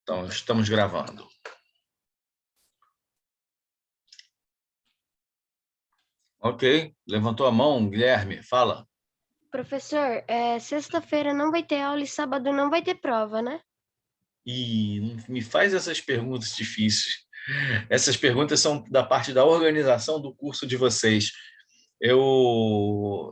Então, estamos gravando. Ok, levantou a mão, Guilherme, fala. Professor, sexta-feira não vai ter aula e sábado não vai ter prova, né? E não me faz essas perguntas difíceis. Essas perguntas são da parte da organização do curso de vocês. Eu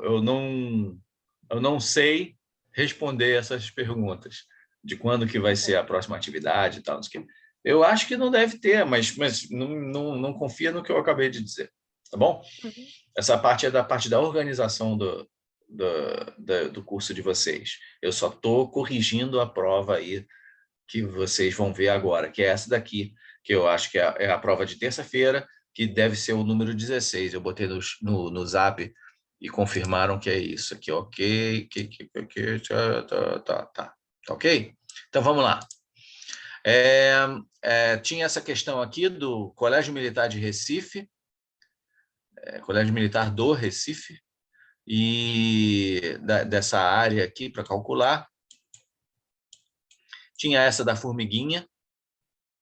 não sei responder essas perguntas de quando que vai ser a próxima atividade e tal. Não sei o quê. Eu acho que não deve ter, mas não confia no que eu acabei de dizer, tá bom? Uhum. Essa parte é da parte da organização do curso de vocês. Eu só estou corrigindo a prova aí que vocês vão ver agora, que é essa daqui, que eu acho que é a prova de terça-feira, que deve ser o número 16. Eu botei no Zap e confirmaram que é isso aqui, ok? Tá, ok? Então vamos lá. Tinha essa questão aqui do Colégio Militar de Recife, Colégio Militar do Recife, e dessa área aqui para calcular. Tinha essa da formiguinha,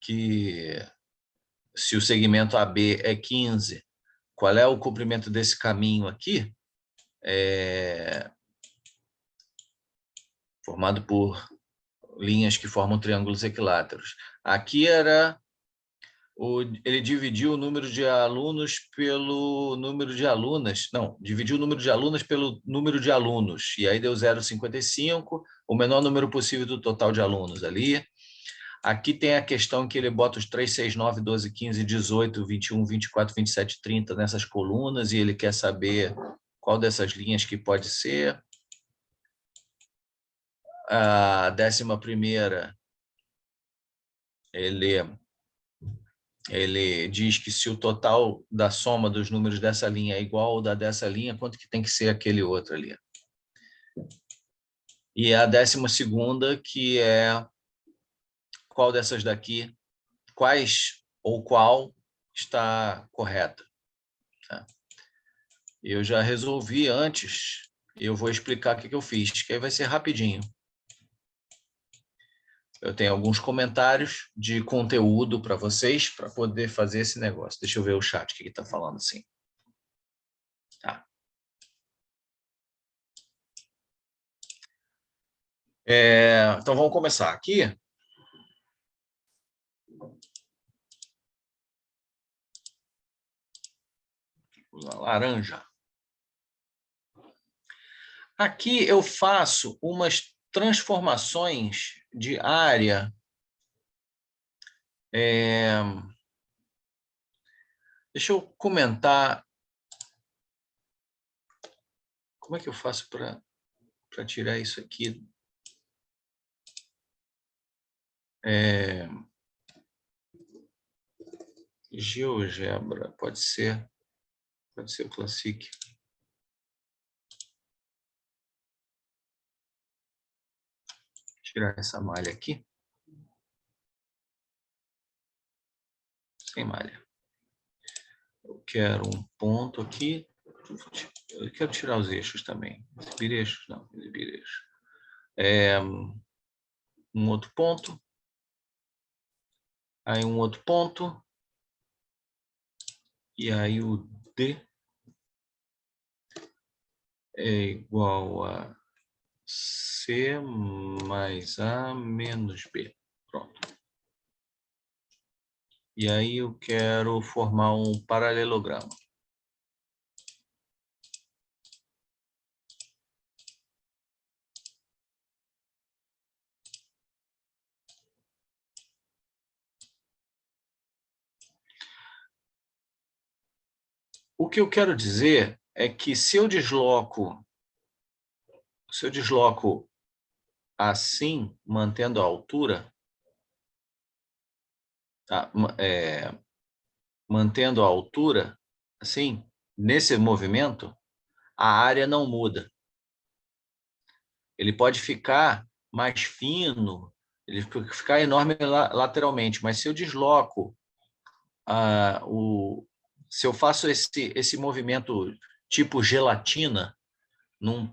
que se o segmento AB é 15, qual é o comprimento desse caminho aqui? Formado por linhas que formam triângulos equiláteros. Aqui ele dividiu o número de alunos pelo número de alunas. Não, dividiu o número de alunas pelo número de alunos. E aí deu 0,55, o menor número possível do total de alunos ali. Aqui tem a questão que ele bota os 3, 6, 9, 12, 15, 18, 21, 24, 27, 30 nessas colunas e ele quer saber qual dessas linhas que pode ser. A 11ª, ele diz que se o total da soma dos números dessa linha é igual ao dessa linha, quanto que tem que ser aquele outro ali. E a 12ª, que é qual dessas daqui, quais ou qual está correta. Tá? Eu já resolvi antes, eu vou explicar o que eu fiz, que aí vai ser rapidinho. Eu tenho alguns comentários de conteúdo para vocês, para poder fazer esse negócio. Deixa eu ver o chat, o que está falando assim. Tá. Então, vamos começar aqui. Laranja. Aqui eu faço umas transformações de área. Deixa eu comentar. Como é que eu faço para tirar isso aqui? GeoGebra, pode ser o Classic. Tirar essa malha aqui. Sem malha. Eu quero um ponto aqui. Eu quero tirar os eixos também. Exibir eixos, não. Exibir eixos. Um outro ponto. Aí um outro ponto. E aí o D é igual a C mais A menos B. Pronto. E aí eu quero formar um paralelogramo. O que eu quero dizer é que se eu desloco assim, mantendo a altura, tá? Mantendo a altura, assim, nesse movimento, a área não muda. Ele pode ficar mais fino, ele ficar enorme lateralmente, mas se eu desloco, se eu faço esse movimento tipo gelatina num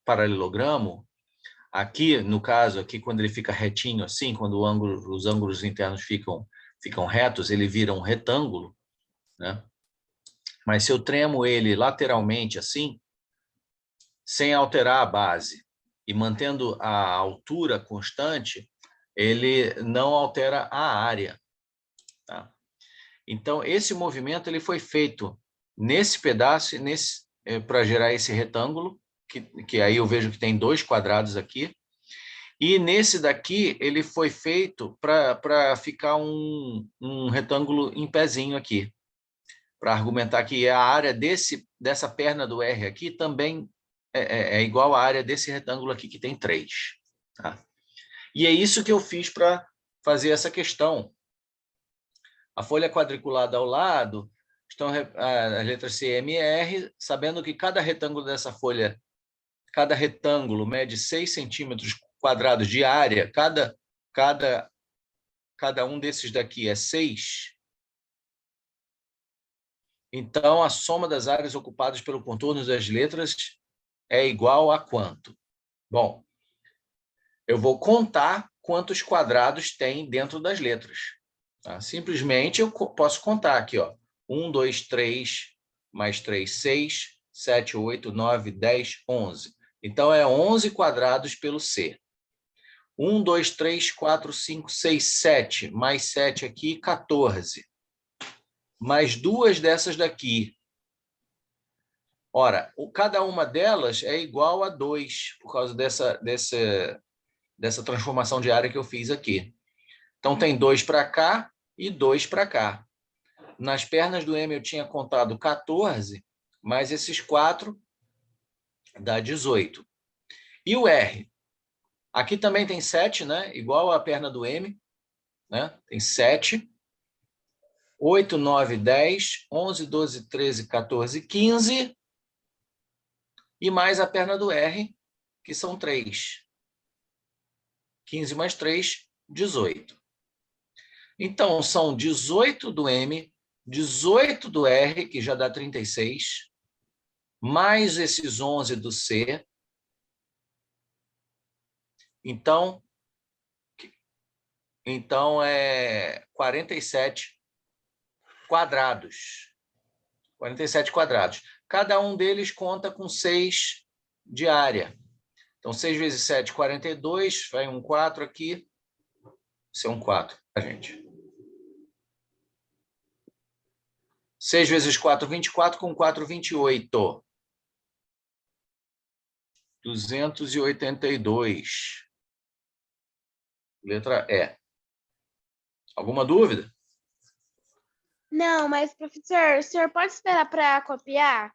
paralelogramo, Aqui, no caso, aqui quando ele fica retinho assim, quando os ângulos internos ficam retos, ele vira um retângulo, né? Mas se eu tremo ele lateralmente assim, sem alterar a base e mantendo a altura constante, ele não altera a área, tá? Então, esse movimento ele foi feito nesse pedaço, para gerar esse retângulo, que aí eu vejo que tem 2 quadrados aqui, e nesse daqui ele foi feito para ficar um retângulo em pezinho aqui, para argumentar que a área dessa perna do R aqui também é igual à área desse retângulo aqui, que tem 3. Tá? E é isso que eu fiz para fazer essa questão. A folha quadriculada ao lado estão as letras C, M e R, sabendo que cada retângulo dessa folha, cada retângulo mede 6 centímetros quadrados de área, cada um desses daqui é 6. Então, a soma das áreas ocupadas pelo contorno das letras é igual a quanto? Bom, eu vou contar quantos quadrados tem dentro das letras. Tá? Simplesmente eu posso contar aqui, ó. 1, 2, 3, mais 3, 6, 7, 8, 9, 10, 11. Então, é 11 quadrados pelo C. 1, 2, 3, 4, 5, 6, 7. Mais 7 aqui, 14. Mais 2 dessas daqui. Ora, cada uma delas é igual a 2, por causa dessa transformação de área que eu fiz aqui. Então, tem 2 para cá e 2 para cá. Nas pernas do M eu tinha contado 14, mais esses 4 dá 18. E o R? Aqui também tem 7, né? Igual a perna do M, né? Tem 7. 8, 9, 10, 11, 12, 13, 14, 15. E mais a perna do R, que são 3. 15 mais 3, 18. Então, são 18 do M, 18 do R, que já dá 36, mais esses 11 do C. Então é 47 quadrados. 47 quadrados. Cada um deles conta com 6 de área. Então, 6 vezes 7, 42. Vai um 4 aqui. Isso é um 4, tá, gente? 6 vezes 4, 24. Com 4, 28. 282. Letra E. Alguma dúvida? Não, mas, professor, o senhor pode esperar para copiar?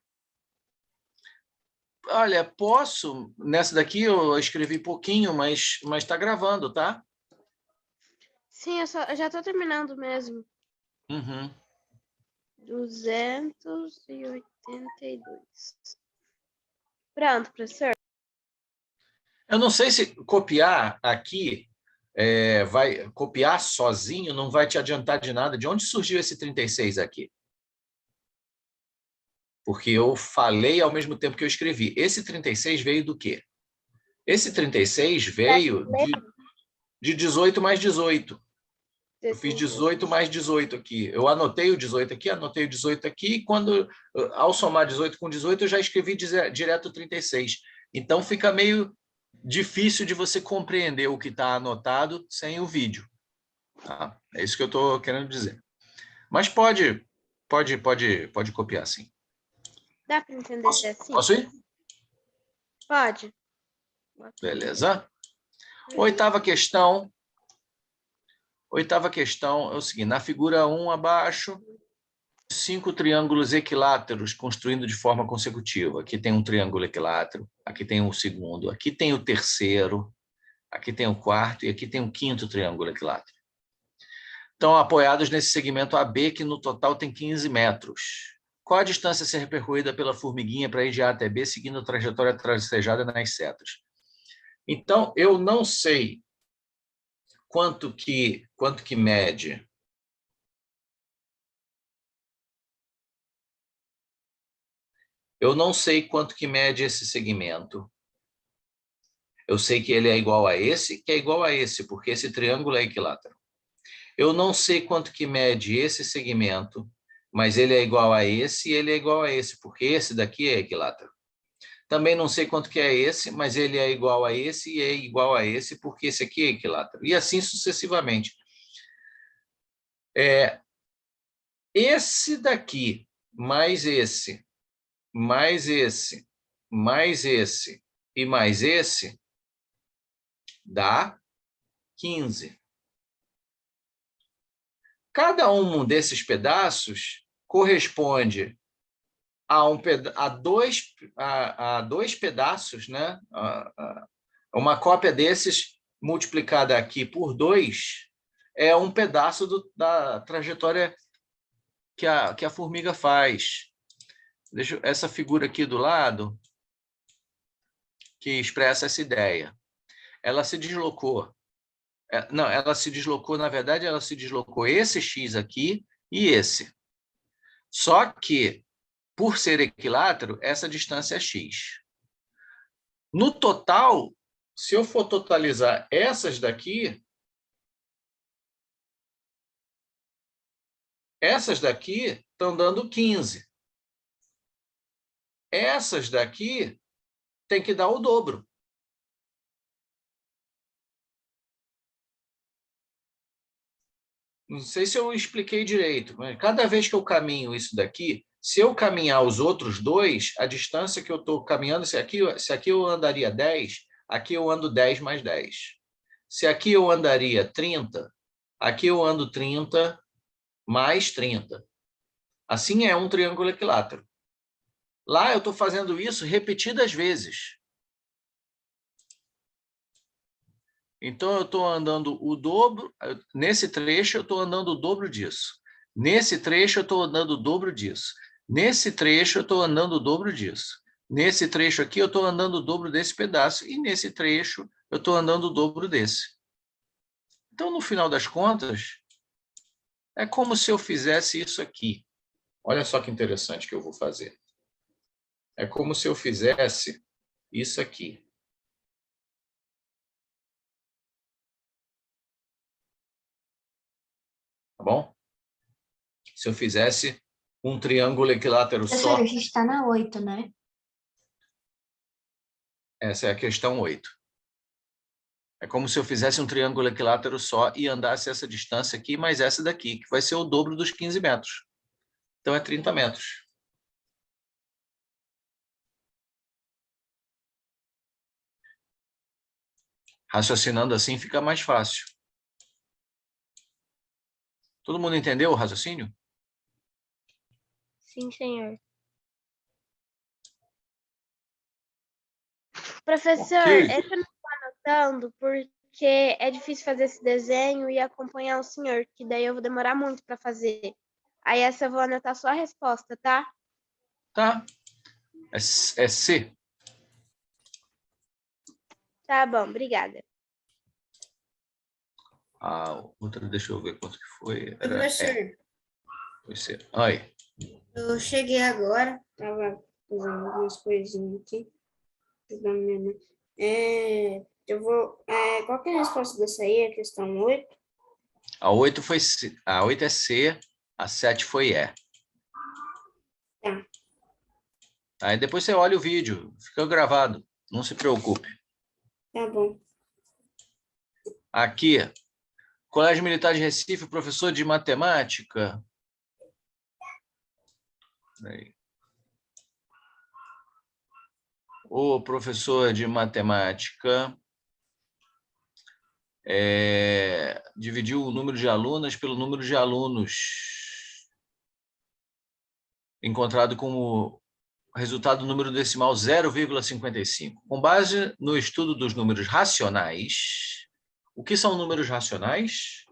Olha, posso. Nessa daqui eu escrevi pouquinho, mas está gravando, tá? Sim, eu já estou terminando mesmo. Uhum. 282. Pronto, professor. Eu não sei se copiar aqui, vai copiar sozinho não vai te adiantar de nada. De onde surgiu esse 36 aqui? Porque eu falei ao mesmo tempo que eu escrevi. Esse 36 veio do quê? Esse 36 veio de 18 mais 18. Eu fiz 18 mais 18 aqui. Eu anotei o 18 aqui, anotei o 18 aqui, e ao somar 18 com 18, eu já escrevi direto 36. Então, fica meio difícil de você compreender o que está anotado sem o vídeo. Tá? É isso que eu estou querendo dizer. Mas pode copiar, sim. Dá para entender assim? Posso ir? Pode. Beleza. Oitava questão é o seguinte: na figura 1 abaixo, 5 triângulos equiláteros construindo de forma consecutiva. Aqui tem um triângulo equilátero, aqui tem o segundo, aqui tem o terceiro, aqui tem o quarto e aqui tem o quinto triângulo equilátero. Estão apoiados nesse segmento AB, que no total tem 15 metros. Qual a distância a ser percorrida pela formiguinha para ir de A até B, seguindo a trajetória tracejada nas setas? Então, eu não sei quanto que mede. Eu não sei quanto que mede esse segmento. Eu sei que ele é igual a esse, que é igual a esse, porque esse triângulo é equilátero. Eu não sei quanto que mede esse segmento, mas ele é igual a esse e ele é igual a esse, porque esse daqui é equilátero. Também não sei quanto que é esse, mas ele é igual a esse e é igual a esse, porque esse aqui é equilátero. E assim sucessivamente. Esse daqui, mais esse, mais esse, mais esse e mais esse, dá 15. Cada um desses pedaços corresponde a dois pedaços, né? Uma cópia desses multiplicada aqui por 2 é um pedaço da trajetória que a formiga faz. Deixa essa figura aqui do lado, que expressa essa ideia. Ela se deslocou. Não, ela se deslocou, na verdade, ela se deslocou esse X aqui e esse. Só que, por ser equilátero, essa distância é X. No total, se eu for totalizar essas daqui estão dando 15. Essas daqui tem que dar o dobro. Não sei se eu expliquei direito, mas cada vez que eu caminho isso daqui, se eu caminhar os outros dois, a distância que eu estou caminhando, se aqui eu andaria 10, aqui eu ando 10 mais 10. Se aqui eu andaria 30, aqui eu ando 30 mais 30. Assim é um triângulo equilátero. Lá eu estou fazendo isso repetidas vezes. Então, eu estou andando o dobro, nesse trecho eu estou andando o dobro disso. Nesse trecho eu estou andando o dobro disso. Nesse trecho eu estou andando o dobro disso. Nesse trecho aqui eu estou andando o dobro desse pedaço. E nesse trecho eu estou andando o dobro desse. Então, no final das contas, é como se eu fizesse isso aqui. Olha só que interessante que eu vou fazer. É como se eu fizesse isso aqui. Tá bom? Se eu fizesse um triângulo equilátero Professor, só. a gente está na 8, né? Essa é a questão 8. É como se eu fizesse um triângulo equilátero só e andasse essa distância aqui, mais essa daqui, que vai ser o dobro dos 15 metros. Então, é 30 metros. Raciocinando assim fica mais fácil. Todo mundo entendeu o raciocínio? Sim, senhor. Professor, Ok. é que eu não estou anotando porque é difícil fazer esse desenho e acompanhar o senhor, que daí eu vou demorar muito para fazer. Aí essa eu vou anotar só a resposta, tá? Tá. É C. Tá bom, obrigada. A outra, deixa eu ver quanto que foi. Era Professor, Foi C. Oi. eu cheguei agora, tava fazendo algumas coisinhas aqui, ajudando minha mãe. Qual que é a resposta dessa aí? A questão 8? A 8 foi C. A 8 é C, a 7 foi E. Tá. Aí depois você olha o vídeo, fica gravado. Não se preocupe. Tá bom. Aqui, Colégio Militar de Recife, professor de matemática. Aí. O professor de matemática dividiu o número de alunas pelo número de alunos, encontrado como resultado número decimal 0,55. Com base no estudo dos números racionais, o que são números racionais?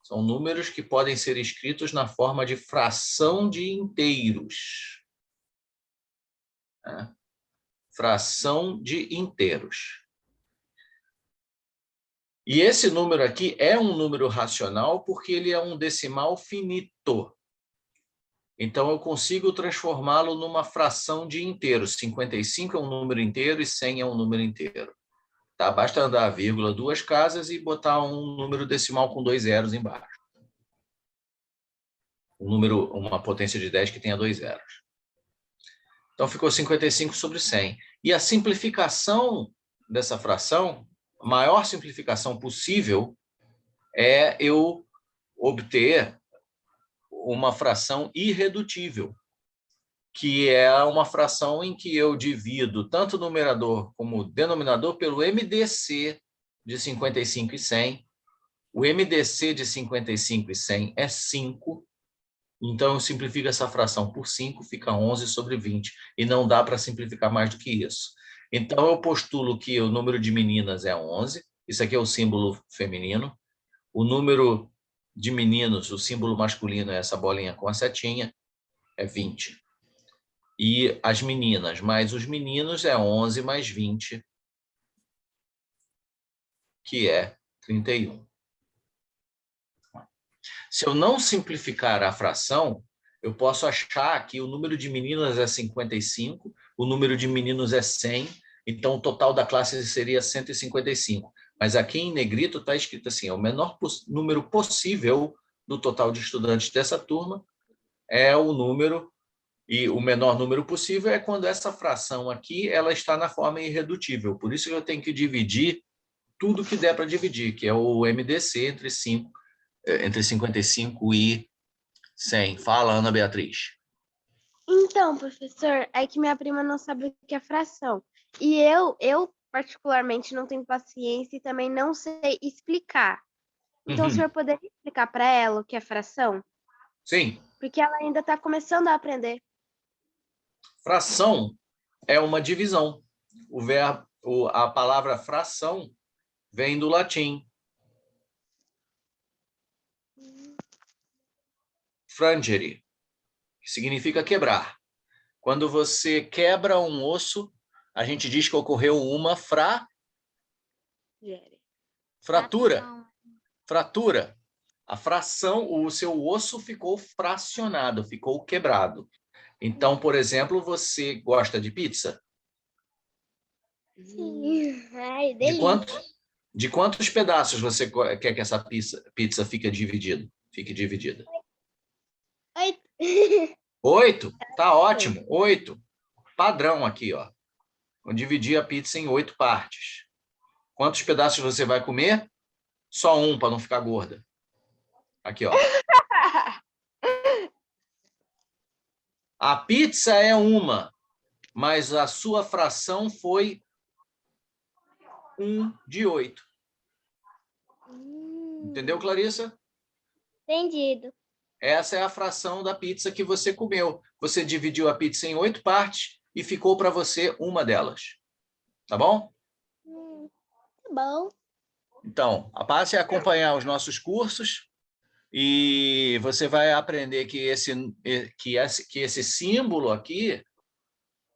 São números que podem ser escritos na forma de fração de inteiros. Né? Fração de inteiros. E esse número aqui é um número racional porque ele é um decimal finito. Então, eu consigo transformá-lo numa fração de inteiros. 55 é um número inteiro e 100 é um número inteiro. Tá? Basta andar a vírgula 2 casas e botar um número decimal com 2 zeros embaixo. Uma potência de 10 que tenha 2 zeros. Então, ficou 55 sobre 100. E a simplificação dessa fração, a maior simplificação possível, é eu obter uma fração irredutível, que é uma fração em que eu divido tanto o numerador como o denominador pelo MDC de 55 e 100. O MDC de 55 e 100 é 5. Então, eu simplifico essa fração por 5, fica 11 sobre 20. E não dá para simplificar mais do que isso. Então, eu postulo que o número de meninas é 11. Isso aqui é o símbolo feminino. O número de meninos, o símbolo masculino é essa bolinha com a setinha, é 20. E as meninas mais os meninos é 11 mais 20, que é 31. Se eu não simplificar a fração, eu posso achar que o número de meninas é 55, o número de meninos é 100, então o total da classe seria 155. Mas aqui em negrito está escrito assim, o menor número possível do total de estudantes dessa turma é o número, e o menor número possível é quando essa fração aqui ela está na forma irredutível. Por isso que eu tenho que dividir tudo que der para dividir, que é o MDC entre 55 e 100. Fala, Ana Beatriz. Então, professor, é que minha prima não sabe o que é fração. E eu particularmente, não tenho paciência e também não sei explicar. Então, o senhor poderia explicar para ela o que é fração? Sim. Porque ela ainda está começando a aprender. Fração é uma divisão. A palavra fração vem do latim. Frangere, que significa quebrar. Quando você quebra um osso, a gente diz que ocorreu uma fratura. Fratura. A fração, o seu osso ficou fracionado, ficou quebrado. Então, por exemplo, você gosta de pizza? Sim. Ai, De delícia. de quantos pedaços você quer que essa pizza fique dividida? 8. 8? Tá ótimo, 8. Padrão aqui, ó. Vou dividir a pizza em 8 partes. Quantos pedaços você vai comer? Só um, para não ficar gorda. Aqui, ó. A pizza é uma, mas a sua fração foi 1 de 8. Entendeu, Clarissa? Entendido. Essa é a fração da pizza que você comeu. Você dividiu a pizza em 8 partes e ficou para você uma delas. Tá bom? Tá bom. Então, passe a acompanhar os nossos cursos e você vai aprender que esse símbolo aqui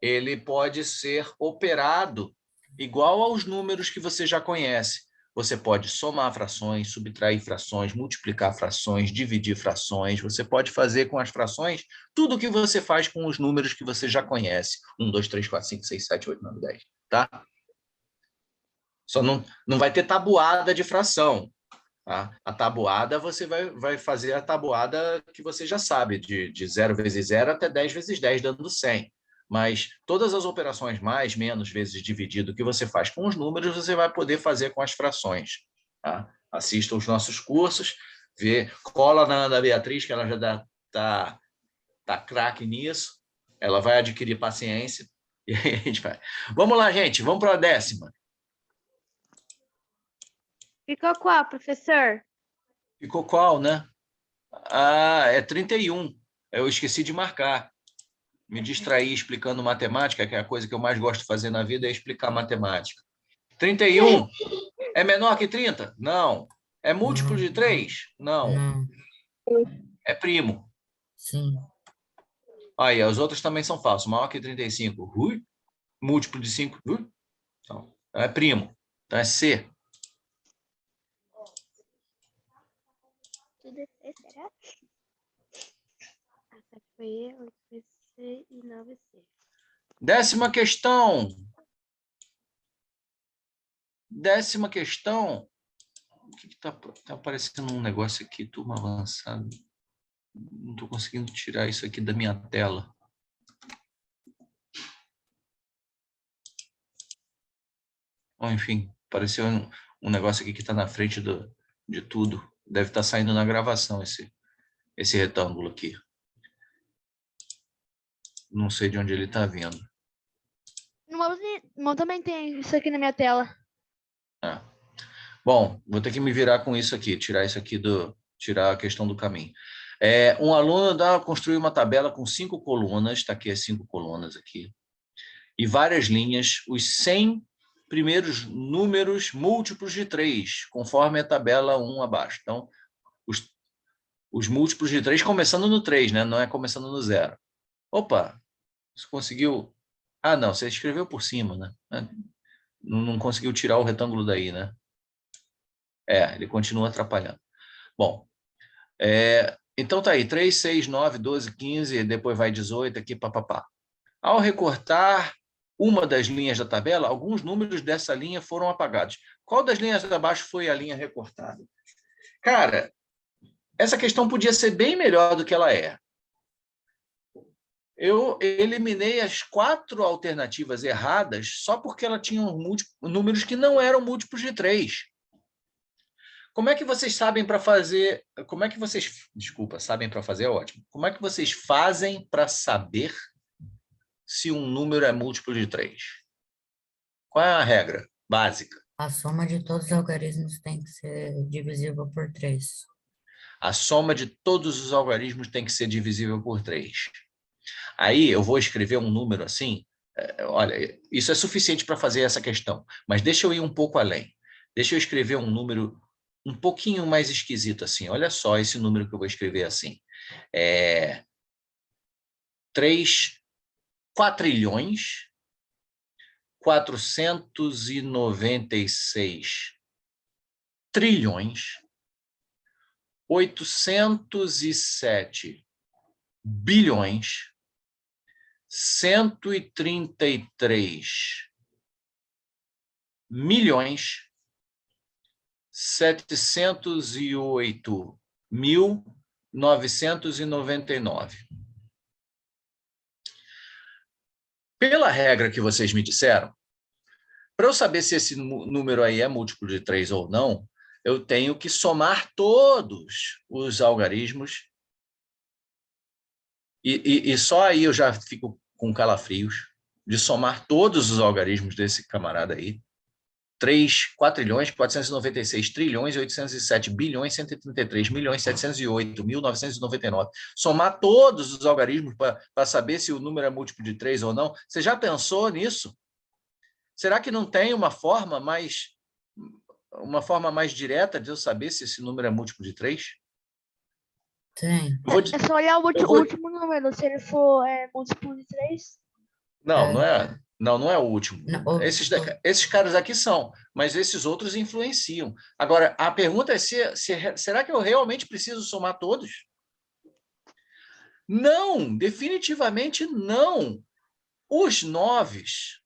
ele pode ser operado igual aos números que você já conhece. Você pode somar frações, subtrair frações, multiplicar frações, dividir frações. Você pode fazer com as frações tudo o que você faz com os números que você já conhece. 1, 2, 3, 4, 5, 6, 7, 8, 9, 10. Tá? Só não vai ter tabuada de fração. Tá? A tabuada, você vai fazer a tabuada que você já sabe, de 0 vezes 0 até 10 vezes 10, dando 100. Mas todas as operações mais, menos, vezes dividido que você faz com os números, você vai poder fazer com as frações. Tá? Assista os nossos cursos, cola na Ana Beatriz, que ela já tá craque nisso. Ela vai adquirir paciência. E aí a gente vai. Vamos lá, gente. Vamos para a 10ª. Ficou qual, professor? Ficou qual, né? Ah, é 31. Eu esqueci de marcar. Me distraí explicando matemática, que é a coisa que eu mais gosto de fazer na vida, é explicar matemática. 31 é menor que 30? Não. É múltiplo de 3? Não. Não. É primo. Sim. Aí, os outros também são falsos. Maior que 35. Múltiplo de 5. Então, é primo. Então, é C. Tudo é será? A 7 foi E, 8 foi C e 9 C. 10ª questão. 10ª questão. O que está aparecendo um negócio aqui, turma avançada? Não estou conseguindo tirar isso aqui da minha tela. Ou, enfim, apareceu um negócio aqui que está na frente de tudo. Deve estar saindo na gravação esse retângulo aqui. Não sei de onde ele está vindo. Não, também tem isso aqui na minha tela. Ah. Bom, vou ter que me virar com isso aqui, tirar isso aqui tirar a questão do caminho. Um aluno construiu uma tabela com 5 colunas, está aqui as 5 colunas aqui, e várias linhas, os 100 primeiros números múltiplos de 3, conforme a tabela 1 abaixo. Então, os múltiplos de 3 começando no 3, né? Não é começando no 0. Opa, você conseguiu... Ah, não, você escreveu por cima, né? Não conseguiu tirar o retângulo daí, né? Ele continua atrapalhando. Bom, então tá aí, 3, 6, 9, 12, 15, depois vai 18 aqui, papapá. Ao recortar uma das linhas da tabela, alguns números dessa linha foram apagados. Qual das linhas abaixo foi a linha recortada? Cara, essa questão podia ser bem melhor do que ela é. Eu eliminei as 4 alternativas erradas só porque ela tinha números que não eram múltiplos de 3. Como é que vocês sabem para fazer... Como é que vocês... Desculpa, sabem para fazer é ótimo. Como é que vocês fazem para saber se um número é múltiplo de 3? Qual é a regra básica? A soma de todos os algarismos tem que ser divisível por 3. A soma de todos os algarismos tem que ser divisível por 3. Aí eu vou escrever um número assim... Olha, isso é suficiente para fazer essa questão, mas deixa eu ir um pouco além. Deixa eu escrever um número um pouquinho mais esquisito assim. Olha só esse número que eu vou escrever assim. 3 quatrilhões 496 trilhões 807 bilhões 133 milhões 708.999. Pela regra que vocês me disseram, para eu saber se esse número aí é múltiplo de 3 ou não, eu tenho que somar todos os algarismos e só aí eu já fico com calafrios de somar todos os algarismos desse camarada aí. 3 quatrilhões, 496 trilhões, 807 bilhões, 133 milhões, 708.999. Somar todos os algarismos para saber se o número é múltiplo de 3 ou não. Você já pensou nisso? Será que não tem uma forma mais direta de eu saber se esse número é múltiplo de 3? Tem. É só olhar o último número, se ele for múltiplo de 3. Não, não é. Não é o último. Não, Esses caras aqui são, mas esses outros influenciam. Agora, a pergunta é será que eu realmente preciso somar todos? Não, definitivamente não. Os noves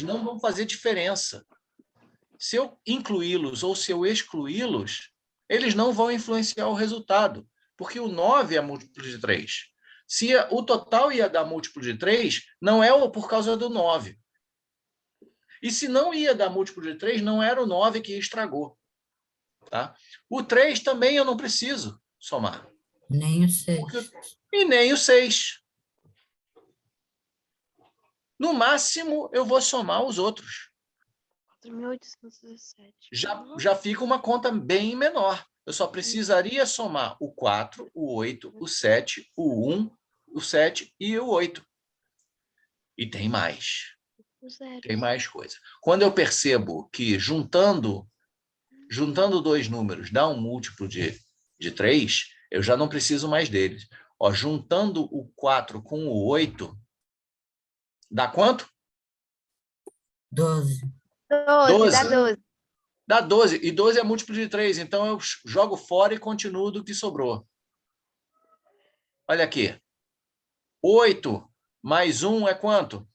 não vão fazer diferença. Se eu incluí-los ou se eu excluí-los, eles não vão influenciar o resultado, porque o 9 é múltiplo de 3. Se o total ia dar múltiplo de 3, não é por causa do 9. E se não ia dar múltiplo de 3, não era o 9 que estragou. Tá? O 3 também eu não preciso somar. Nem o 6. E nem o 6. No máximo, eu vou somar os outros. 4.817. Já fica uma conta bem menor. Eu só precisaria somar o 4, o 8, o 7, o 1, o 7 e o 8. E tem mais. Tem mais coisa. Quando eu percebo que juntando 2 números dá um múltiplo de 3, eu já não preciso mais deles. Ó, juntando o 4 com o 8, dá quanto? 12. 12, dá 12. Dá 12. E 12 é múltiplo de 3. Então, eu jogo fora e continuo do que sobrou. Olha aqui. 8 mais 1 é quanto?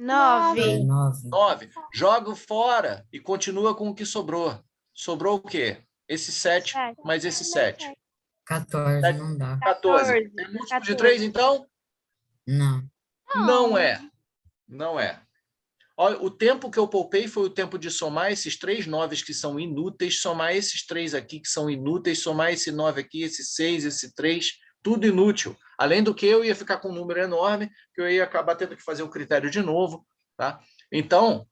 9. 9. 9. Joga fora e continua com o que sobrou. Sobrou o quê? Esse 7 mais esse 7. 14 não dá. 14. É múltiplo de 3, então? Não. Não é. Não é. Olha, o tempo que eu poupei foi o tempo de somar esses 3 9 que são inúteis, somar esses 3 aqui que são inúteis, somar esse 9 aqui, esse 6, esse 3, tudo inútil. Além do que eu ia ficar com um número enorme, que eu ia acabar tendo que fazer o critério de novo. Tá? Então,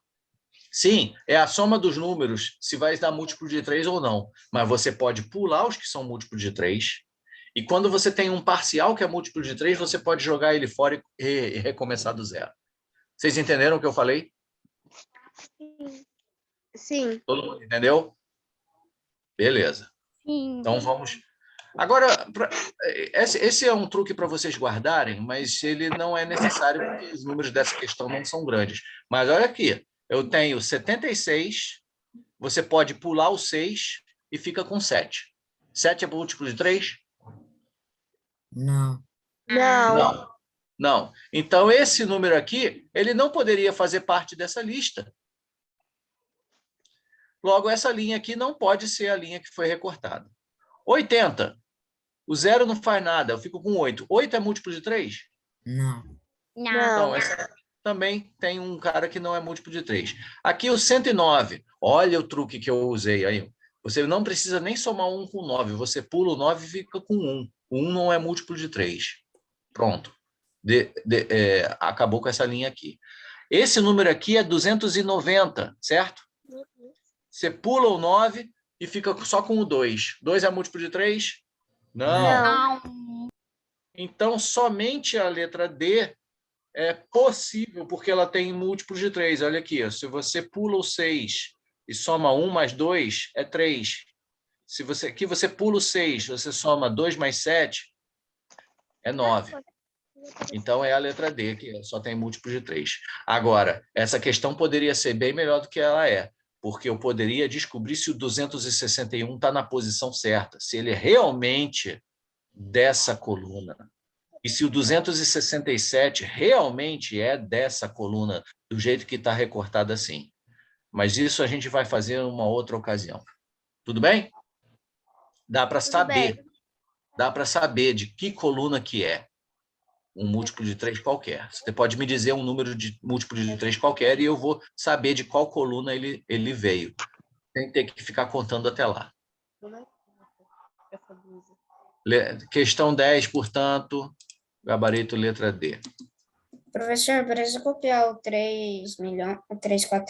sim, é a soma dos números, se vai dar múltiplo de 3 ou não. Mas você pode pular os que são múltiplo de 3. E quando você tem um parcial que é múltiplo de 3, você pode jogar ele fora e recomeçar do zero. Vocês entenderam o que eu falei? Sim. Todo mundo entendeu? Beleza. Sim. Então vamos. Agora, esse é um truque para vocês guardarem, mas ele não é necessário porque os números dessa questão não são grandes. Mas olha aqui, eu tenho 76, você pode pular o 6 e fica com 7. 7 é múltiplo de 3? Não. Não. Não. Não. Então, esse número aqui, ele não poderia fazer parte dessa lista. Logo, essa linha aqui não pode ser a linha que foi recortada. 80. O 0 não faz nada, eu fico com 8. 8 é múltiplo de 3? Não. Então, essa também tem um cara que não é múltiplo de 3. Aqui o 109. Olha o truque que eu usei aí. Você não precisa nem somar 1 com 9. Você pula o 9 e fica com 1. O 1 não é múltiplo de 3. Pronto. Acabou com essa linha aqui. Esse número aqui é 290, certo? Você pula o 9 e fica só com o 2. 2 é múltiplo de 3? Não. Então, somente a letra D é possível, porque ela tem múltiplos de 3. Olha aqui, ó, se você pula o 6 e soma 1 mais 2, é 3. Aqui você pula o 6, você soma 2 mais 7, é 9. Então, é a letra D, que só tem múltiplos de 3. Agora, essa questão poderia ser bem melhor do que ela é, porque eu poderia descobrir se o 261 está na posição certa, se ele é realmente dessa coluna. E se o 267 realmente é dessa coluna, do jeito que está recortado assim. Mas isso a gente vai fazer em uma outra ocasião. Tudo bem? Dá para saber. Dá para saber de que coluna que é um múltiplo de 3 qualquer. Você pode me dizer um número de múltiplo de 3 qualquer e eu vou saber de qual coluna ele veio. Sem ter que ficar contando até lá. Questão 10, portanto, gabarito letra D. Professor, precisa copiar o 4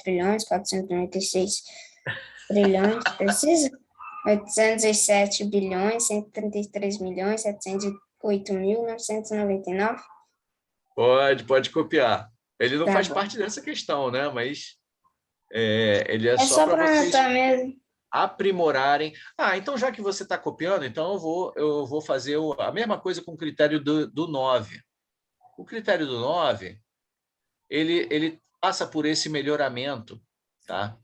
trilhões, 496 trilhões, precisa? 807 bilhões, 133 milhões, 708.999. Pode copiar. Ele não Tá faz bom. parte dessa questão, né? Mas ele é É só só para para vocês anotar mesmo. aprimorarem. Então já que você está copiando, então eu vou fazer a mesma coisa com o critério do 9. O critério do 9, ele passa por esse melhoramento, tá?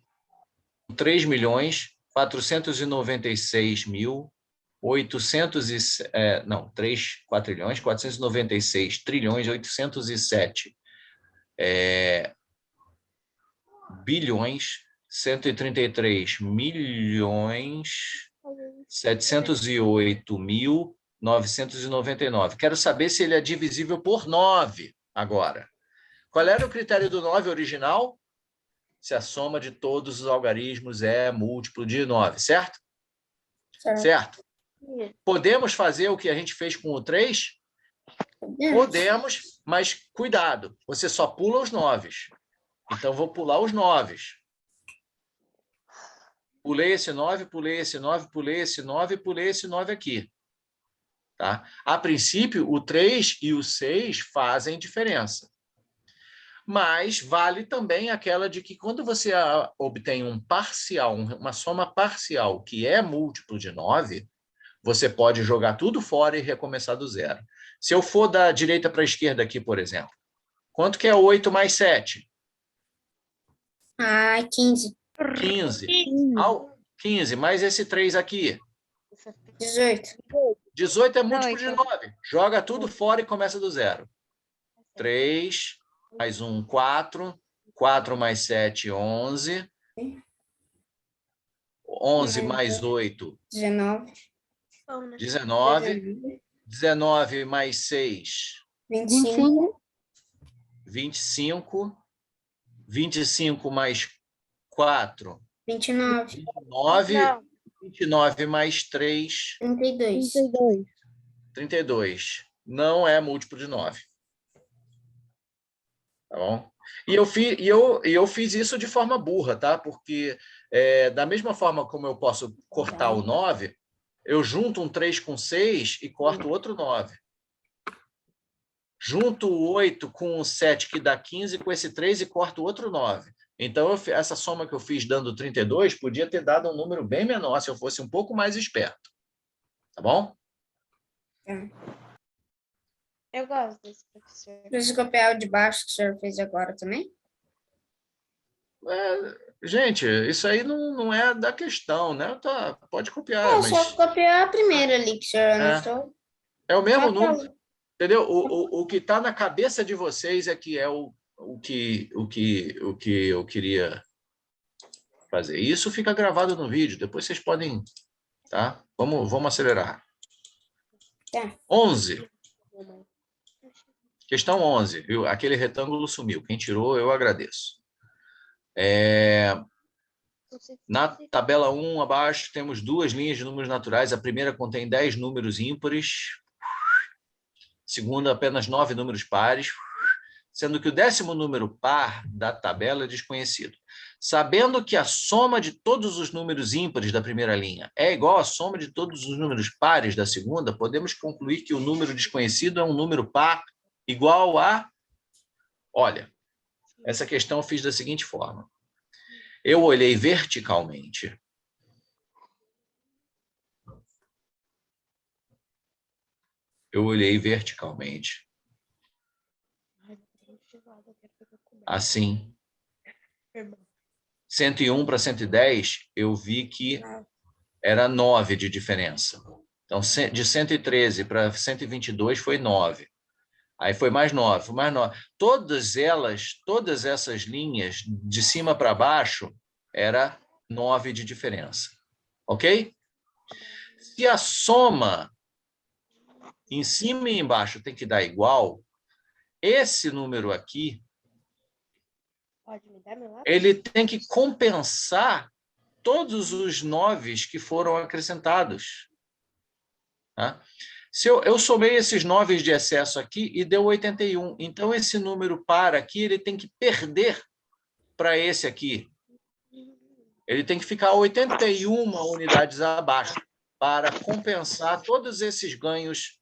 496 trilhões 807 bilhões 133 milhões 708.999. Quero saber se ele é divisível por 9 agora. Qual era o critério do 9 original? Se a soma de todos os algarismos é múltiplo de 9, certo? Certo? Podemos fazer o que a gente fez com o 3? Podemos, mas cuidado, você só pula os 9. Então, vou pular os 9. Pulei esse 9, pulei esse 9, pulei esse 9 e pulei esse 9 aqui. Tá? A princípio, o 3 e o 6 fazem diferença. Mas vale também aquela de que quando você obtém um parcial, uma soma parcial que é múltiplo de 9, você pode jogar tudo fora e recomeçar do zero. Se eu for da direita para a esquerda aqui, por exemplo, quanto que é 8 mais 7? 15. 15. 15, mais esse 3 aqui. 18. 18 é múltiplo de 9. Joga tudo fora e começa do zero. 3 mais 1, 4. 4 mais 7, 11. 11 mais 8, 19. 19. 19 mais 6, 25. 25. 25 mais 4, 29. 29. Não. 29 mais 3, 32. 32. 32. Não é múltiplo de 9. Tá bom? E eu fiz isso de forma burra, tá? Porque da mesma forma como eu posso cortar o 9, eu junto um 3 com 6 e corto outro 9. Junto o 8 com o 7, que dá 15, com esse 3 e corto outro 9. Então, essa soma que eu fiz dando 32 podia ter dado um número bem menor se eu fosse um pouco mais esperto. Tá bom? Eu gosto desse professor. Precisa copiar o de baixo que o senhor fez agora também? Gente, isso aí não é da questão, né? Pode copiar, Não, mas só copiar a primeira ali que o senhor anotou. é o mesmo Copia número. Entendeu? O que está na cabeça de vocês é que é o que eu queria fazer. Isso fica gravado no vídeo, depois vocês podem, tá? Vamos acelerar. Tá. 11. Questão 11. Aquele retângulo sumiu. Quem tirou, eu agradeço. Na tabela 1, abaixo, temos duas linhas de números naturais. A primeira contém 10 números ímpares. A segunda, apenas 9 números pares. Sendo que o 10º número par da tabela é desconhecido. Sabendo que a soma de todos os números ímpares da primeira linha é igual à soma de todos os números pares da segunda, podemos concluir que o número desconhecido é um número par igual a... Olha, essa questão eu fiz da seguinte forma. Eu olhei verticalmente. Assim. 101 para 110, eu vi que era 9 de diferença. Então, de 113 para 122 foi 9. Aí foi mais 9, foi mais 9. Todas essas linhas, de cima para baixo, era 9 de diferença. Ok? Se a soma em cima e embaixo tem que dar igual, esse número aqui, ele tem que compensar todos os 9 que foram acrescentados. Tá? Se eu somei esses 9 de excesso aqui e deu 81, então esse número par aqui ele tem que perder para esse aqui. Ele tem que ficar 81 unidades abaixo para compensar todos esses ganhos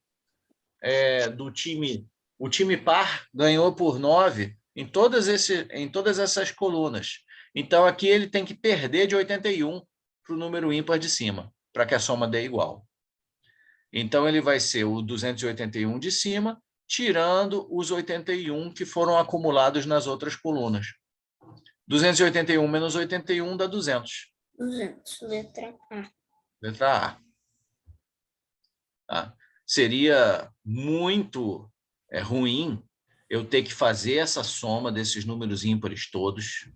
do time. O time par ganhou por 9 em todas essas colunas. Então, aqui ele tem que perder de 81 para o número ímpar de cima, para que a soma dê igual. Então, ele vai ser o 281 de cima, tirando os 81 que foram acumulados nas outras colunas. 281 menos 81 dá 200. 200, letra A. Letra A. Tá? Seria muito ruim eu ter que fazer essa soma desses números ímpares todos,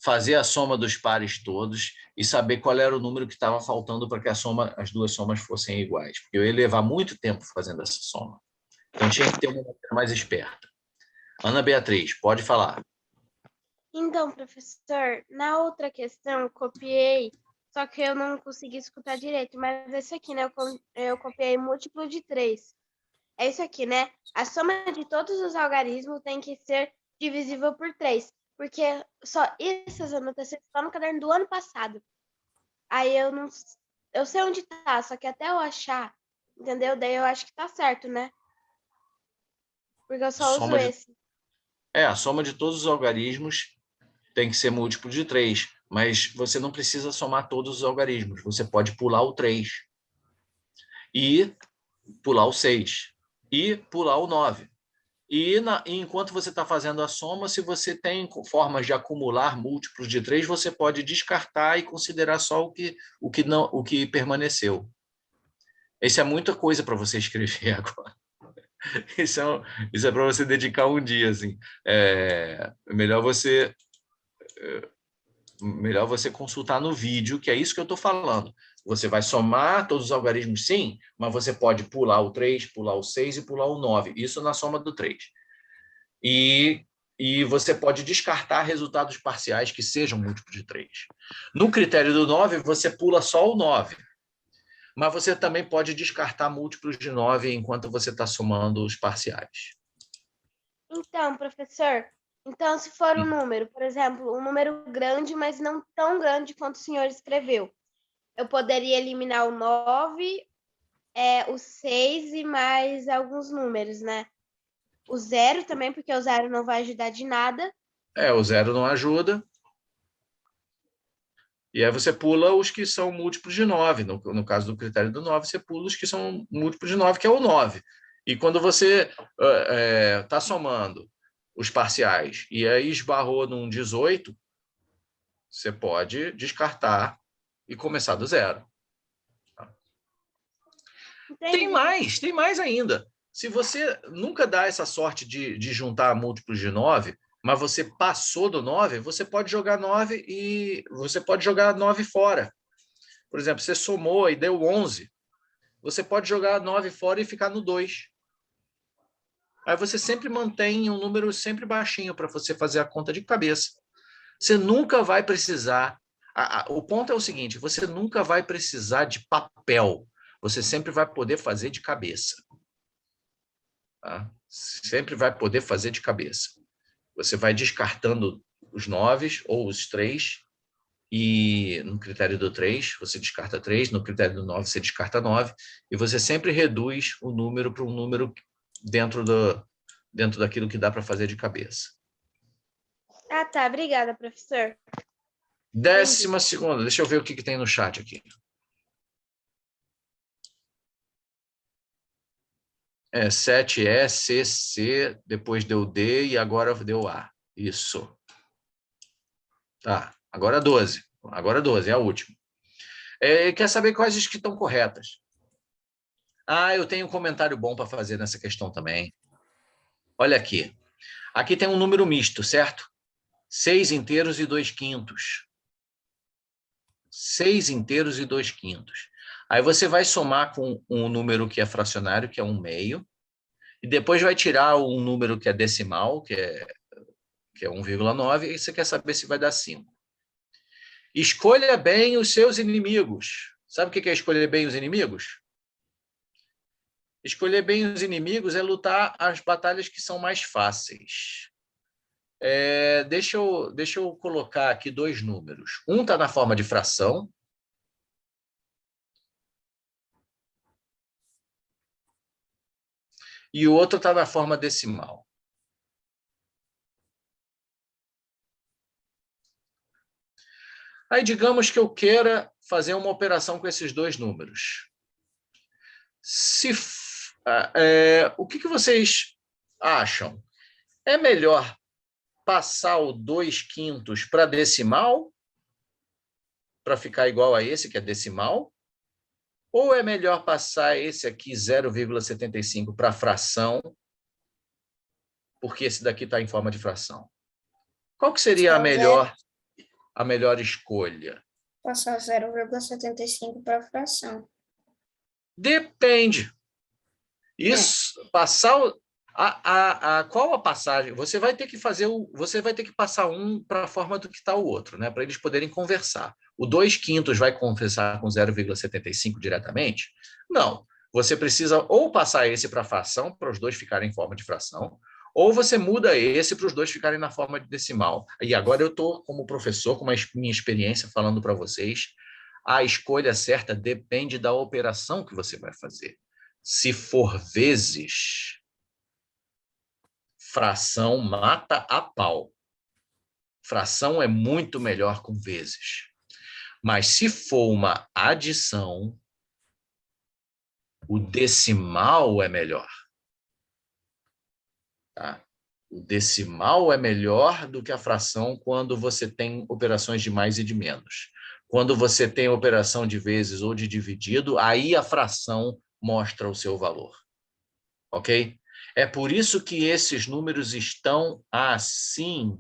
fazer a soma dos pares todos e saber qual era o número que estava faltando para que as duas somas fossem iguais, porque eu ia levar muito tempo fazendo essa soma. Então, tinha que ter uma maneira mais esperta. Ana Beatriz, pode falar. Então, professor, na outra questão eu copiei, só que eu não consegui escutar direito, mas esse aqui, né? Eu copiei múltiplo de 3. É isso aqui, né? A soma de todos os algarismos tem que ser divisível por 3, porque só essas anotações estão no caderno do ano passado. Aí eu sei onde tá, só que até eu achar, entendeu? Daí eu acho que tá certo, né? Porque eu só uso esse. A soma de todos os algarismos tem que ser múltiplo de 3, mas você não precisa somar todos os algarismos. Você pode pular o 3 e pular o 6 e pular o 9. E enquanto você está fazendo a soma, se você tem formas de acumular múltiplos de 3, você pode descartar e considerar só o que permaneceu. Isso é muita coisa para você escrever agora. Isso é para você dedicar um dia, assim. É melhor você consultar no vídeo, que é isso que eu estou falando. Você vai somar todos os algarismos, sim, mas você pode pular o 3, pular o 6 e pular o 9. Isso na soma do 3. E você pode descartar resultados parciais que sejam múltiplos de 3. No critério do 9, você pula só o 9. Mas você também pode descartar múltiplos de 9 enquanto você está somando os parciais. Então, professor, então se for um número, por exemplo, um número grande, mas não tão grande quanto o senhor escreveu, eu poderia eliminar o 9, o 6 e mais alguns números, né? O 0 também, porque o 0 não vai ajudar de nada. O 0 não ajuda. E aí você pula os que são múltiplos de 9. No caso do critério do 9, você pula os que são múltiplos de 9, que é o 9. E quando você está somando os parciais e aí esbarrou num 18, você pode descartar e começar do 0. Entendi. Tem mais ainda. Se você nunca dá essa sorte de juntar múltiplos de 9, mas você passou do 9, você pode jogar 9 e você pode jogar 9 fora. Por exemplo, você somou e deu 11, você pode jogar 9 fora e ficar no 2. Aí você sempre mantém um número sempre baixinho para você fazer a conta de cabeça. Você nunca vai precisar... O ponto é o seguinte, você nunca vai precisar de papel. Você sempre vai poder fazer de cabeça. Tá? Sempre vai poder fazer de cabeça. Você vai descartando os 9 ou os 3, e no critério do 3, você descarta 3, no critério do 9, você descarta 9, e você sempre reduz o número para um número dentro daquilo que dá para fazer de cabeça. Ah, tá. Obrigada, professor. 12ª, deixa eu ver o que tem no chat aqui. 7E, C, C, depois deu D e agora deu A. Isso. Tá, agora 12. Agora 12, é a última. Quer saber quais as que estão corretas? Eu tenho um comentário bom para fazer nessa questão também. Olha aqui. Aqui tem um número misto, certo? 6 inteiros e 2 quintos. 6 inteiros e 2 quintos. Aí você vai somar com um número que é fracionário, que é 1/2, e depois vai tirar um número que é decimal, que é 1,9, e você quer saber se vai dar 5. Escolha bem os seus inimigos. Sabe o que é escolher bem os inimigos? Escolher bem os inimigos é lutar as batalhas que são mais fáceis. Deixa eu colocar aqui 2 números. Um está na forma de fração. E o outro está na forma decimal. Aí, digamos que eu queira fazer uma operação com esses 2 números. O que vocês acham? É melhor passar o 2 quintos para decimal, para ficar igual a esse, que é decimal? Ou é melhor passar esse aqui, 0,75, para fração, porque esse daqui está em forma de fração? Qual que seria a melhor escolha? Passar 0,75 para fração. Depende. Isso, passar qual a passagem? Você vai ter que passar um para a forma do que está o outro, né? Para eles poderem conversar. O 2 quintos vai conversar com 0,75 diretamente? Não. Você precisa ou passar esse para a fração, para os dois ficarem em forma de fração, ou você muda esse para os dois ficarem na forma de decimal. E agora eu estou, como professor, com a minha experiência, falando para vocês, a escolha certa depende da operação que você vai fazer. Se for vezes, fração mata a pau. Fração é muito melhor com vezes. Mas se for uma adição, o decimal é melhor. Tá? O decimal é melhor do que a fração quando você tem operações de mais e de menos. Quando você tem operação de vezes ou de dividido, aí a fração mostra o seu valor. Ok? É por isso que esses números estão assim,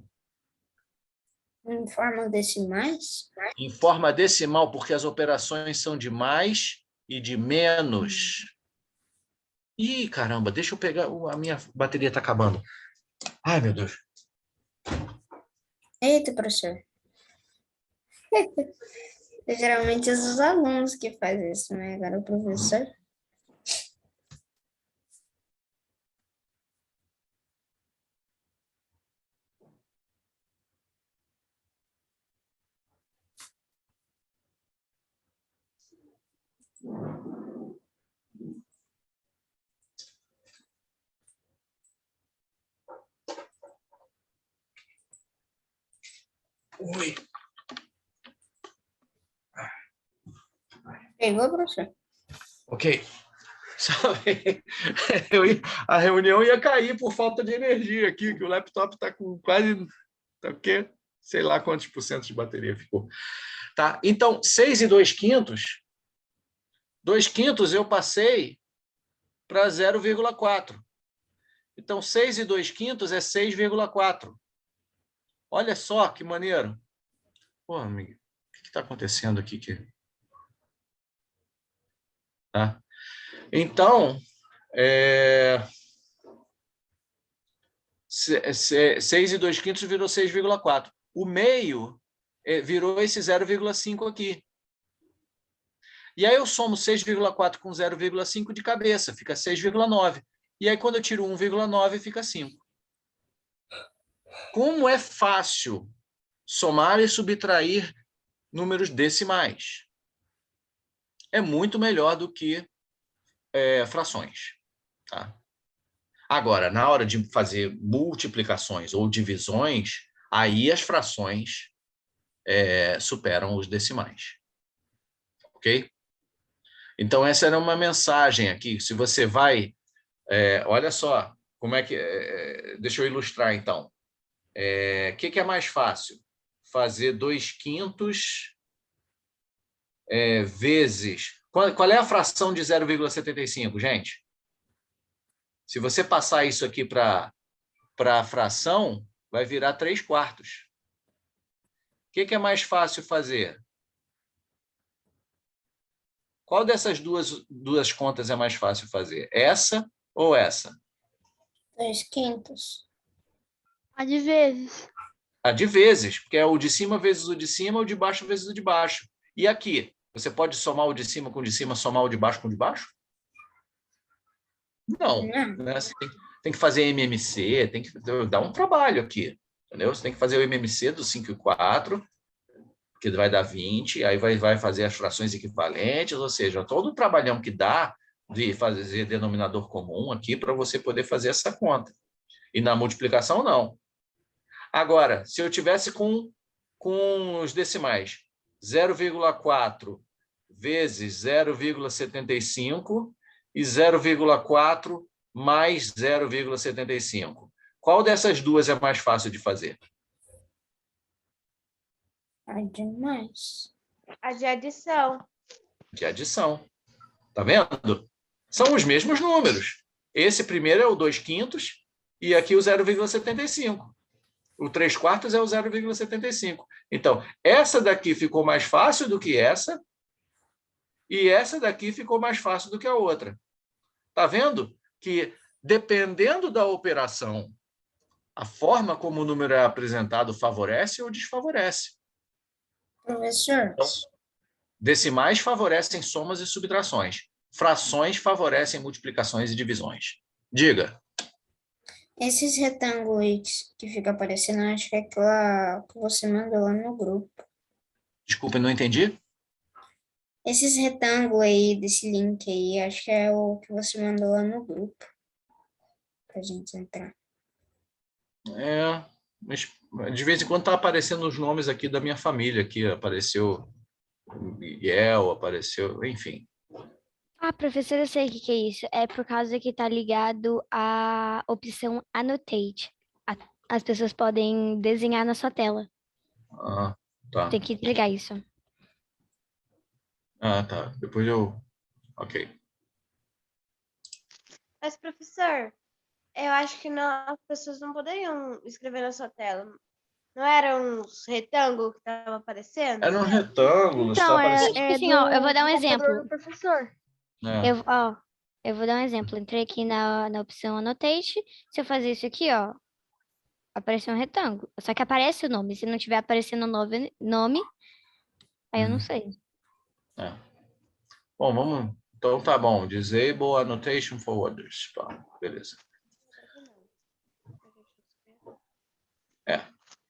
Em forma decimais? em forma decimal, porque as operações são de mais e de menos. Ih, caramba, deixa eu pegar. A minha bateria está acabando. Ai, meu Deus. Eita, professor. Geralmente são os alunos que fazem isso, né? Agora o professor. Oi. Pegou, professor? Ok. Sabe, a reunião ia cair por falta de energia aqui, que o laptop está com quase, tá, o quê? Sei lá quantos por cento de bateria ficou. Tá? Então, 6 e 2/5, 2/5 eu passei para 0,4. Então, 6 e 2/5 é 6,4. Olha só que maneiro. Pô, amigo, o que está acontecendo aqui? Tá? Então, 6 e 2/5 virou 6,4. O meio virou esse 0,5 aqui. E aí eu somo 6,4 com 0,5 de cabeça, fica 6,9. E aí quando eu tiro 1,9, fica 5. Como é fácil somar e subtrair números decimais? É muito melhor do que frações. Tá? Agora, na hora de fazer multiplicações ou divisões, aí as frações superam os decimais. Ok? Então, essa era uma mensagem aqui. Se você vai... olha só, como é que... deixa eu ilustrar, então. O que é mais fácil? Fazer 2/5 vezes... Qual é a fração de 0,75, gente? Se você passar isso aqui para a fração, vai virar 3/4. O que é mais fácil fazer? Qual dessas duas contas é mais fácil fazer? Essa ou essa? 2/5. A de vezes. A de vezes, porque é o de cima vezes o de cima, o de baixo vezes o de baixo. E aqui, você pode somar o de cima com o de cima, somar o de baixo com o de baixo? Não. Não. Né? Você tem que fazer MMC, tem que dar um trabalho aqui. Entendeu? Você tem que fazer o MMC do 5 e 4, que vai dar 20, aí vai fazer as frações equivalentes, ou seja, todo o trabalhão que dá de fazer denominador comum aqui para você poder fazer essa conta. E na multiplicação, não. Agora, se eu tivesse com os decimais, 0,4 vezes 0,75 e 0,4 mais 0,75. Qual dessas duas é mais fácil de fazer? Ai, demais. A de adição. De adição. Tá vendo? São os mesmos números. Esse primeiro é o 2/5 e aqui o 0,75. O 3/4 é o 0,75. Então, essa daqui ficou mais fácil do que essa e essa daqui ficou mais fácil do que a outra. Tá vendo? Que, dependendo da operação, a forma como o número é apresentado favorece ou desfavorece. Professor, Então, decimais favorecem somas e subtrações. Frações favorecem multiplicações e divisões. Diga. esses retângulos que fica aparecendo, acho que é aquela que você mandou lá no grupo. Desculpa, não entendi? Esses retângulos aí desse link aí, acho que é o que você mandou lá no grupo. Pra gente entrar. Mas de vez em quando está aparecendo os nomes aqui da minha família. Aqui apareceu Miguel, apareceu, enfim. Ah, professor, eu sei o que que é isso. É por causa que tá ligado à opção Annotate. As pessoas podem desenhar na sua tela. Ah, tá. Tem que desligar isso. Ah, tá. Depois eu... Ok. Mas, professor, Eu acho que não, as pessoas não poderiam escrever na sua tela. Não eram uns retângulos que estavam aparecendo? Era um retângulo, Então, está aparecendo. Tipo assim, ó, eu vou dar um do computador exemplo. do professor. É. Eu vou dar um exemplo. Entrei aqui na opção Annotate. Se eu fazer isso aqui, ó, apareceu um retângulo. Só que aparece o nome. Se não tiver aparecendo o nome, aí eu não sei. É. Bom, vamos. Então tá bom. Disable annotation for orders. Tá, beleza.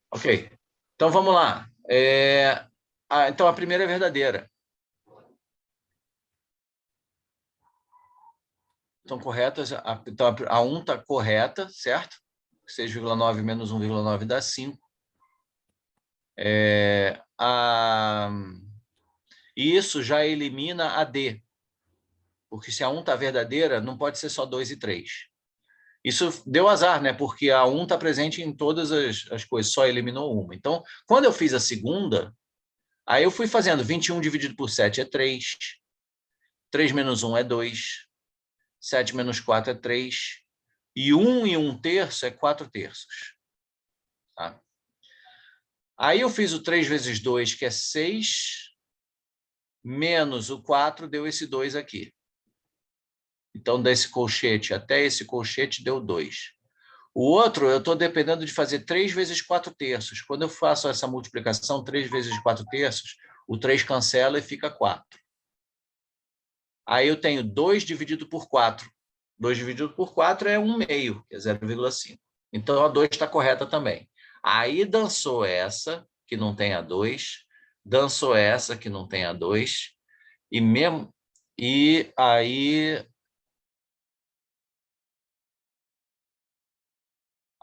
Ok. Então vamos lá. Então a primeira é verdadeira. Estão corretas. Então a 1 está correta, certo? 6,9 menos 1,9 dá 5. Isso já elimina a D. Porque se a 1 está verdadeira, não pode ser só 2 e 3. Isso deu azar, né? Porque a 1 está presente em todas as coisas, só eliminou uma. Então, quando eu fiz a segunda, aí eu fui fazendo 21 dividido por 7 é 3. 3 menos 1 é 2. 7 menos 4 é 3. E 1 e 1/3 é 4/3. Tá? Aí eu fiz o 3 vezes 2, que é 6, menos o 4, deu esse 2 aqui. Então, desse colchete até esse colchete, deu 2. O outro, eu estou dependendo de fazer 3 vezes 4/3. Quando eu faço essa multiplicação, 3 vezes 4/3, o 3 cancela e fica 4. Aí eu tenho 2 dividido por 4. 2 dividido por 4 é 1/2, que é 0,5. Então, a 2 está correta também. Aí dançou essa, que não tem a 2. Dançou essa, que não tem a 2. E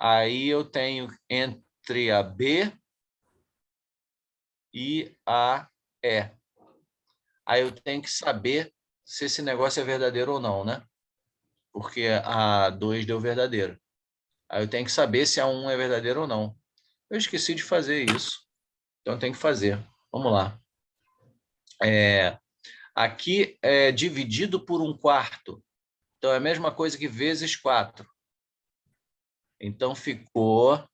aí eu tenho entre a B e a E. Aí eu tenho que saber se esse negócio é verdadeiro ou não, né? Porque a 2 deu verdadeiro. Aí eu tenho que saber se a 1 é verdadeiro ou não. Eu esqueci de fazer isso. Então eu tenho que fazer. Vamos lá. Aqui é dividido por 1/4. Então é a mesma coisa que vezes 4. Então ficou...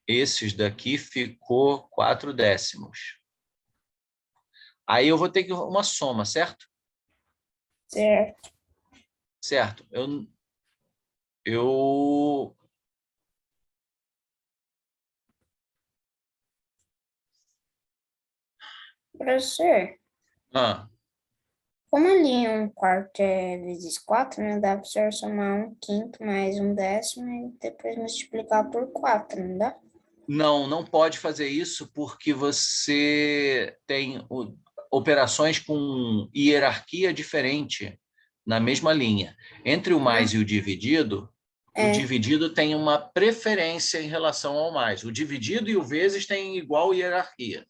Esses daqui ficou 4/10. Aí eu vou ter que uma soma, certo? Certo. Certo. Professor, Ah, como ali 1/4 é vezes 4, né? Dá para o senhor somar 1/5 mais 1/10 e depois multiplicar por 4, não dá? não pode fazer isso porque você tem operações com hierarquia diferente na mesma linha. Entre o mais e o dividido tem uma preferência em relação ao mais. O dividido e o vezes têm igual hierarquia.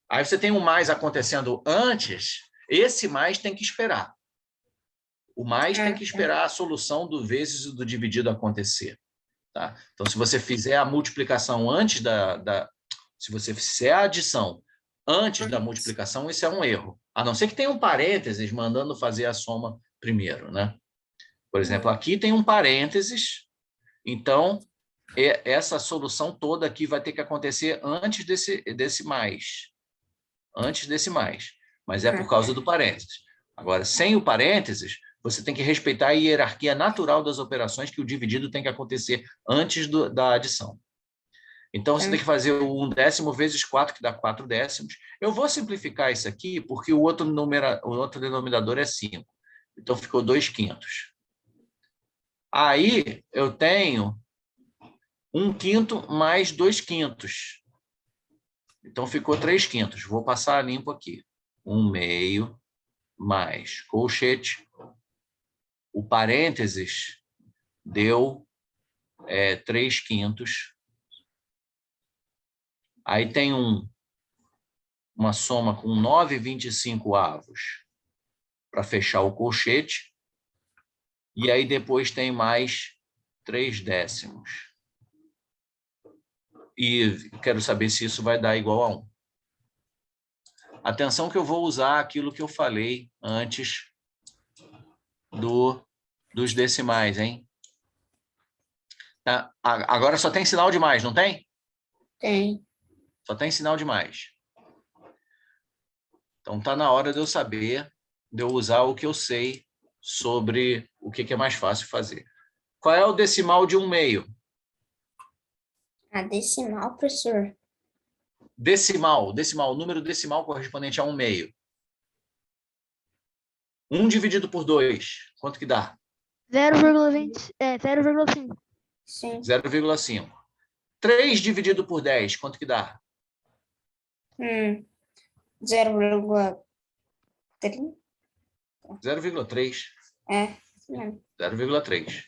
Aí você tem o mais acontecendo antes, esse mais tem que esperar. O mais tem que esperar a solução do vezes e do dividido acontecer. Tá? Então, se você fizer a multiplicação antes se você fizer a adição antes da multiplicação, isso é um erro. A não ser que tenha um parênteses mandando fazer a soma primeiro, né? Por exemplo, aqui tem um parênteses, então essa solução toda aqui vai ter que acontecer antes desse mais. Antes desse mais. Mas é por causa do parênteses. Agora, sem o parênteses, você tem que respeitar a hierarquia natural das operações, que o dividido tem que acontecer antes da adição. Então, você tem que fazer o 1/10 vezes 4, que dá 4/10. Eu vou simplificar isso aqui, porque o outro denominador é 5. Então, ficou 2/5. Aí, eu tenho 1/5 mais 2/5. Então, ficou 3/5. Vou passar limpo aqui. 1/2 mais colchete. O parênteses deu 3/5. Aí tem uma soma com 9,25 para fechar o colchete. E aí depois tem mais 3/10. E quero saber se isso vai dar igual a 1. Atenção que eu vou usar aquilo que eu falei antes dos decimais, hein? Tá? Agora só tem sinal de mais, não tem? Tem. Só tem sinal de mais. Então tá na hora de eu saber, de eu usar o que eu sei sobre o que é mais fácil fazer. Qual é o decimal de 1/2? A decimal, professor. Decimal, número decimal correspondente a 1/2. 1 dividido por 2, quanto que dá? 0,20, 0,5. Sim. 0,5. 3 dividido por 10, quanto que dá? 0,30. 0,3. É, isso mesmo. 0,3.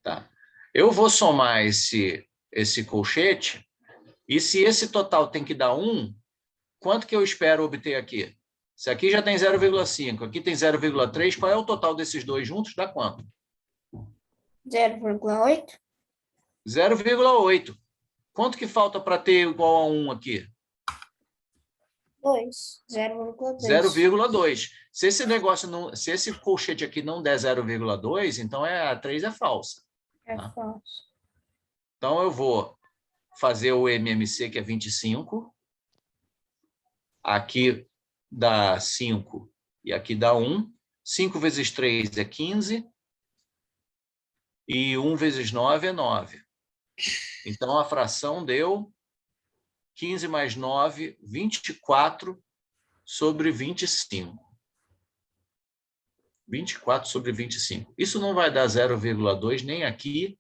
Tá. Eu vou somar esse colchete, e se esse total tem que dar 1, quanto que eu espero obter aqui? Se aqui já tem 0,5, aqui tem 0,3, qual é o total desses dois juntos? Dá quanto? 0,8. 0,8. Quanto que falta para ter igual a 1 aqui? 2. 0,2. 0,2. Se esse negócio não, se esse colchete aqui não der 0,2, então a 3 é falsa. É Tá? falso. Então eu vou fazer o MMC, que é 25. Aqui dá 5 e aqui dá 1. 5 vezes 3 é 15. E 1 vezes 9 é 9. Então a fração deu 15 mais 9, 24 sobre 25. 24 sobre 25. Isso não vai dar 0,2 nem aqui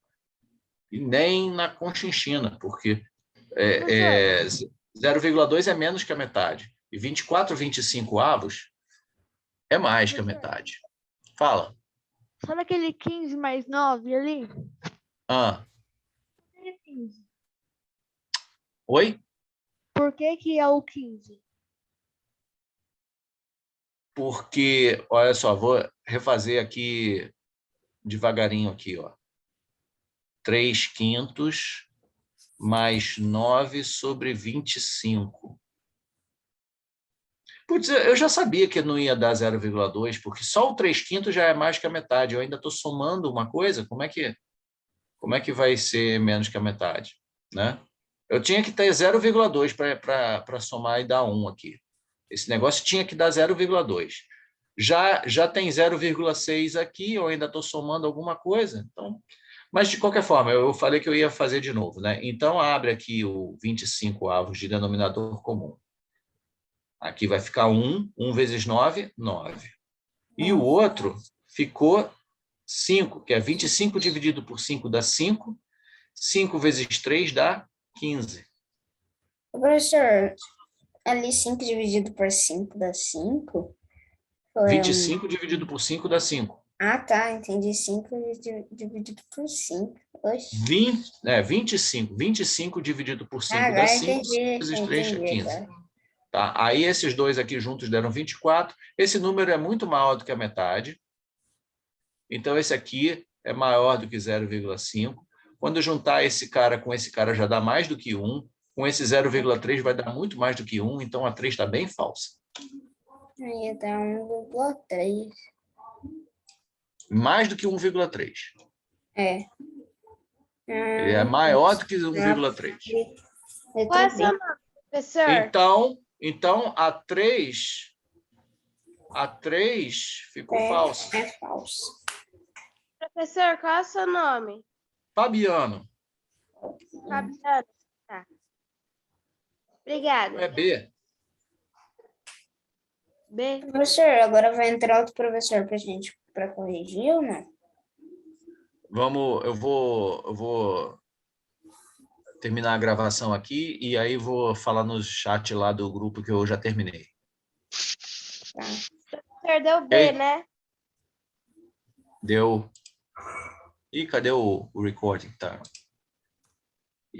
e nem na Conchinchina, porque 0,2 é menos que a metade. E 24, 25 avos é mais que a metade. Fala. Sabe aquele 15 mais 9 ali? Ah. Oi? Por que é o 15? Porque, olha só, vou refazer aqui devagarinho aqui, ó. 3/5 mais 9 sobre 25. Putz, eu já sabia que não ia dar 0,2, porque só o 3/5 já é mais que a metade. Eu ainda estou somando uma coisa, como é que vai ser menos que a metade? Né? Eu tinha que ter 0,2 para somar e dar 1 aqui. Esse negócio tinha que dar 0,2. Já tem 0,6 aqui, eu ainda estou somando alguma coisa. Então, mas, de qualquer forma, eu falei que eu ia fazer de novo. Né? Então, abre aqui o 25 avos de denominador comum. Aqui vai ficar 1. 1 vezes 9, 9. E o outro ficou 5, que é 25 dividido por 5 dá 5. 5 vezes 3 dá 15. Professor, ali 5 dividido por 5 dá 5? 25 dividido por 5 dá 5. Ah, tá, entendi. 5 dividido por 5. Oxe. 25 dividido por 5 dá Agora 5. entendi, 5 vezes 3 é 15. agora. Tá? Aí esses dois aqui juntos deram 24. Esse número é muito maior do que a metade. Então, esse aqui é maior do que 0,5. Quando juntar esse cara com esse cara já dá mais do que 1. Com esse 0,3 vai dar muito mais do que 1. Então, a 3 está bem falsa. Aí dá 1,3. Mais do que 1,3. É. Ele é maior do que 1,3. Qual é o seu nome, professor? Então a 3 ficou falsa. É falso. Professor, qual é o seu nome? Fabiano, Fabiano. Tá. Obrigada. é B. B. Professor, agora vai entrar outro professor para corrigir ou não? Eu vou terminar a gravação aqui e aí vou falar no chat lá do grupo que eu já terminei. Tá. Professor, deu B, Ei. né? Deu. Ih, cadê o recording? Tá.